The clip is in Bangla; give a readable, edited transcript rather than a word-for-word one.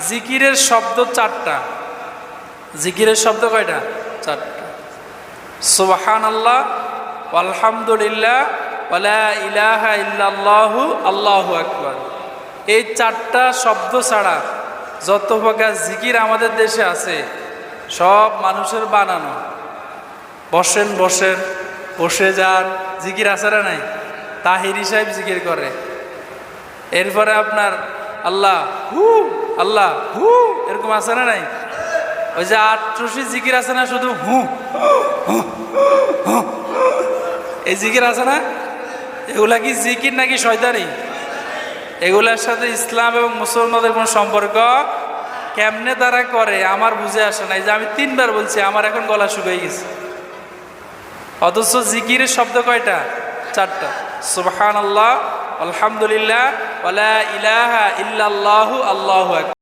জিকিরের শব্দ চারটা। জিকিরের শব্দ কয়টা? চারটা। সুবহানাল্লাহ, আলহামদুলিল্লাহ, ওয়ালা ইলাহা ইল্লাল্লাহু, আল্লাহু আকবার। এই চারটা শব্দ ছাড়া যত প্রকার জিকির আমাদের দেশে আছে সব মানুষের বানানো। বসেন বসেন, বসে যান, জিকির আছে না নাই? তাহিরি সাহেব জিকির করে। এরপরে আপনার আল্লাহ হু, আল্লাহ হু, এরকম আছে না নাই? ওই যে আটরশি জিকির আছে না, শুধু হু হু হু, এই জিকির আছে না? এগুলা কি জিকির নাকি শয়তানি? এগুলার সাথে ইসলাম এবং মুসলমানদের কোনো সম্পর্ক কেমনে তারা করে আমার বুঝে আসে না। এই যে আমি 3বার বলছি, আমার এখন গলা শুকিয়ে গেছে। অথচ জিকিরের শব্দ কয়টা? চারটা। সুবহানাল্লাহ, আলহামদুলিল্লাহ, ওয়ালা ইলাহা ইল্লাল্লাহু, আল্লাহু আকবার।